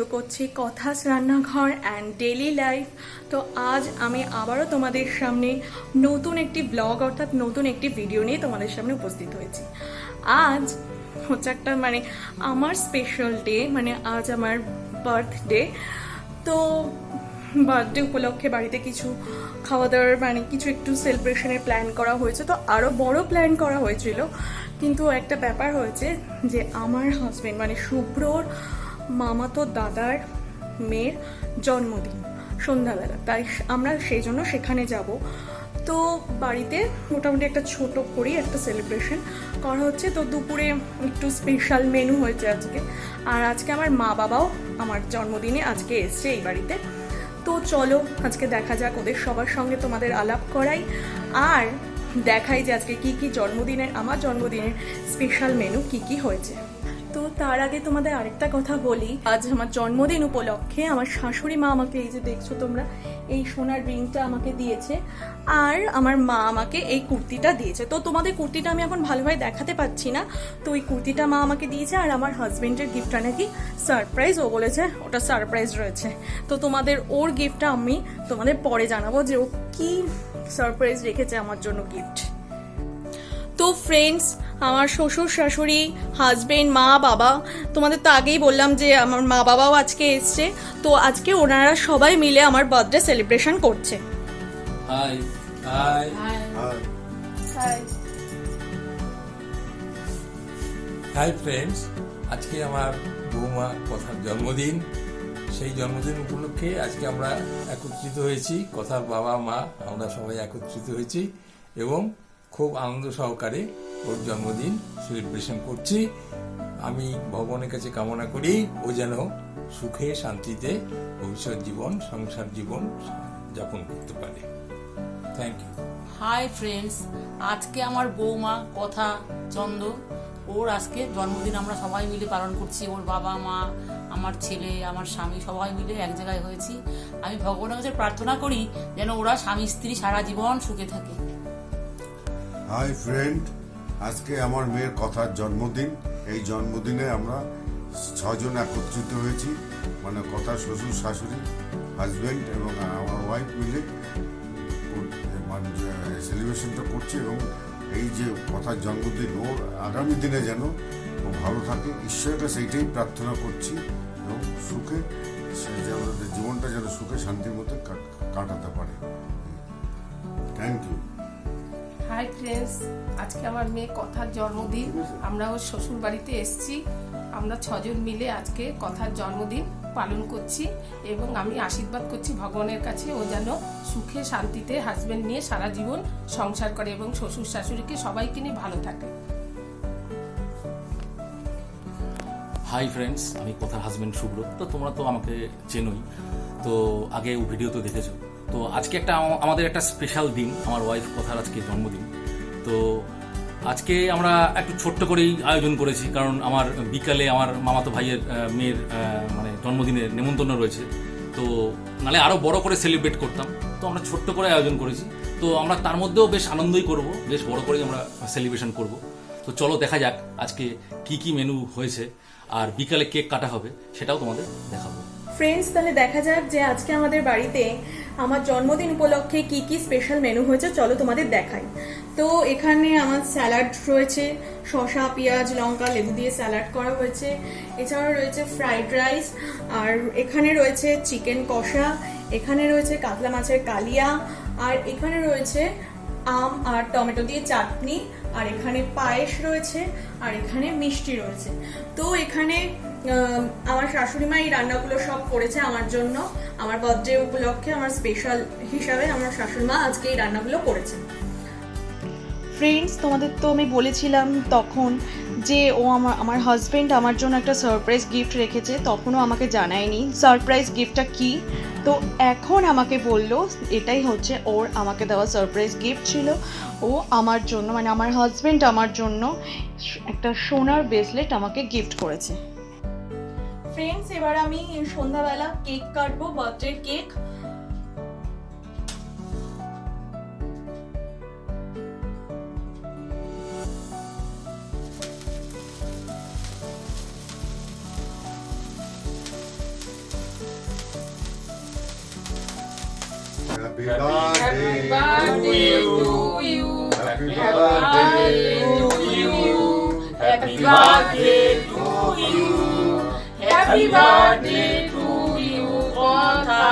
শুরু করছি কথাস রান্নাঘর অ্যান্ড ডেইলি লাইফ। তো আজ আমি আবারও তোমাদের সামনে নতুন একটি ব্লগ অর্থাৎ নতুন একটি ভিডিও নিয়ে তোমাদের সামনে উপস্থিত হয়েছি। আজ হচ্ছে একটা আমার স্পেশাল ডে, আজ আমার বার্থডে। তো বার্থডে উপলক্ষে বাড়িতে কিছু খাওয়া দাওয়ার কিছু একটু সেলিব্রেশনের প্ল্যান করা হয়েছে। তো আরও বড় প্ল্যান করা হয়েছিল, কিন্তু একটা ব্যাপার হয়েছে যে আমার হাজবেন্ড শুভ্রর মামাতো দাদার মেয়ের জন্মদিন সন্ধ্যাবেলা, তাই আমরা সেই জন্য সেখানে যাব। তো বাড়িতে মোটামুটি একটা ছোট করেই একটা সেলিব্রেশন করা হচ্ছে। তো দুপুরে একটু স্পেশাল মেনু হয়েছে আজকে, আর আজকে আমার মা বাবাও আমার জন্মদিনে আজকে এসছে এই বাড়িতে। তো চলো আজকে দেখা যাক, ওদের সবার সঙ্গে তোমাদের আলাপ করাই আর দেখাই যে আজকে কি কি আমার জন্মদিনের স্পেশাল মেনু কি কি হয়েছে। তো তার আগে তোমাদের আরেকটা কথা বলি, আজ আমার জন্মদিন উপলক্ষে আমার শাশুড়ি মা আমাকে, এই যে দেখছো তোমরা, এই সোনার রিংটা আমাকে দিয়েছে, আর আমার মা আমাকে এই কুর্তিটা দিয়েছে। তো তোমাদের কুর্তিটা আমি এখন ভালোভাবে দেখাতে পাচ্ছি না, তো ওই কুর্তিটা মা আমাকে দিয়েছে। আর আমার হাজবেন্ডের গিফটটা নাকি সারপ্রাইজ, ও বলেছে ওটা সারপ্রাইজ রয়েছে। তো তোমাদের ওর গিফটটা আমি তোমাদের পরে জানাবো যে ও কি সারপ্রাইজ রেখেছে আমার জন্য গিফট। তো ফ্রেন্ডস, আমার শ্বশুর শাশুড়ি, হাজবেন্ড, মা বাবা, তোমাদের তো আগেই বললাম যে আমার মা বাবাও আজকে এসছে। তো আজকে ওনারা সবাই মিলে আমার বার্থডে সেলিব্রেশন করছে। High high high hi friends, আজকে আমার বৌমা কথার জন্মদিন। সেই জন্মদিন উপলক্ষে আজকে আমরা একত্রিত হয়েছি, কথার বাবা মা আমরা সবাই একত্রিত হয়েছি এবং খুব আনন্দ সহকারে ওর জন্মদিন সেলিব্রেশন করছি। আমি ভগবানের কাছে কামনা করি ও যেন সুখে শান্তিতে ভবিষ্যৎ জীবন, সংসার জীবন যাপন করতে পারে। Thank you. হাই ফ্রেন্ডস, আজকে আমার বৌমা কথা চন্দ, ওর আজকে জন্মদিন আমরা সবাই মিলে পালন করছি। ওর বাবা মা, আমার ছেলে, আমার স্বামী সবাই মিলে এক জায়গায় হয়েছি। আমি ভগবানের কাছে প্রার্থনা করি যেন ওরা স্বামী স্ত্রী সারা জীবন সুখে থাকে। হাই ফ্রেন্ড, আজকে আমার মেয়ের কথার জন্মদিন। এই জন্মদিনে আমরা 6 জন একত্রিত হয়েছি, কথার শ্বশুর শাশুড়ি, হাজবেন্ড এবং আমার ওয়াইফ মিলে সেলিব্রেশনটা করছি। এবং এই যে কথার জন্মদিন, ওর আগামী দিনে যেন ও ভালো থাকে, ঈশ্বরের কাছে এইটাই প্রার্থনা করছি এবং সুখে জীবনটা যেন সুখে শান্তির মধ্যে কাটাতে পারে। Thank you. হাই ফ্রেন্ডস, আজকে আমার মেয়ে কথার জন্মদিন। আমরা ওর শ্বশুর বাড়িতে এসেছি। আমরা 6 জন মিলে আজকে কথার জন্মদিন পালন করছি এবং আমি আশীর্বাদ করছি ভগবানের কাছে ও যেন সুখে শান্তিতে হাজবেন্ড নিয়ে সারা জীবন সংসার করে এবং শ্বশুর শাশুড়িকে সবাইকে নিয়ে ভালো থাকে। হাই ফ্রেন্ডস, আমি কথার হাজবেন্ড শুভ্র। তো তোমরা তো আমাকে চেনোই, তো আগে ভিডিও তো দেখেছো। তো আজকে আমাদের একটা স্পেশাল দিন, আমার ওয়াইফ কথার আজকে জন্মদিন। তো আজকে আমরা একটু ছোট্ট করেই আয়োজন করেছি, কারণ আমার বিকালে আমার মামাতো ভাইয়ের মেয়ের জন্মদিনের নেমন্তন্ন রয়েছে। তো নালে আরও বড় করে সেলিব্রেট করতাম, তো আমরা ছোট্ট করে আয়োজন করেছি। তো আমরা তার মধ্যেও বেশ আনন্দই করব, বেশ বড় করেই আমরা সেলিব্রেশন করব। তো চলো দেখা যাক আজকে কি কি মেনু হয়েছে, আর বিকালে কেক কাটা হবে, সেটাও তোমাদের দেখাবো। ফ্রেন্ডস, তাহলে দেখা যাক যে আজকে আমাদের বাড়িতে আমার জন্মদিন উপলক্ষে কি কি স্পেশাল মেনু হয়েছে, চলো তোমাদের দেখাই। তো এখানে আমার স্যালাড রয়েছে, শসা, পেঁয়াজ, লঙ্কা, লেবু দিয়ে স্যালাড করা হয়েছে। এছাড়াও রয়েছে ফ্রাইড রাইস, আর এখানে রয়েছে চিকেন কষা, এখানে রয়েছে কাতলা মাছের কালিয়া, আর এখানে রয়েছে আম আর টমেটো দিয়ে চাটনি, আর এখানে পায়েস রয়েছে, আর এখানে মিষ্টি রয়েছে। তো এখানে আমার শাশুড়ি মা এই রান্নাগুলো সব করেছে আমার জন্য, আমার বার্থডে উপলক্ষে আমার স্পেশাল হিসাবে আমার শাশুড়ি মা আজকে এই রান্নাগুলো করেছে। ফ্রেন্ডস, তোমাদের তো আমি বলেছিলাম তখন যে আমার হাজবেন্ড আমার জন্য একটা সারপ্রাইজ গিফট রেখেছে, তখনও আমাকে জানায়নি সারপ্রাইজ গিফটটা কি। তো এখন আমাকে বললো এটাই হচ্ছে ওর আমাকে দেওয়া সারপ্রাইজ গিফট ছিল। ও আমার জন্য আমার হাজবেন্ড আমার জন্য একটা সোনার ব্রেসলেট আমাকে গিফট করেছে। ফ্রেন্ডস, এবার আমি সন্ধ্যাবেলা কেক কাটবো, birthday cake. birthday to you. Happy birthday to you. Happy birthday to you. Happy birthday to you, Katha.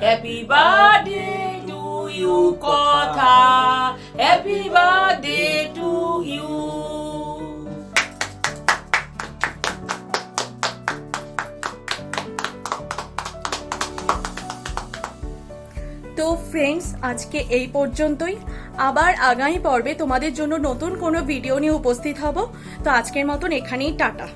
Happy birthday to you, Katha. Happy birthday to you. তো friends, আজকে এই পর্যন্তই। আবার আগামী পর্বে তোমাদের জন্য নতুন কোনো ভিডিও নিয়ে উপস্থিত হব। তো আজকের মতন এখানেই টাটা।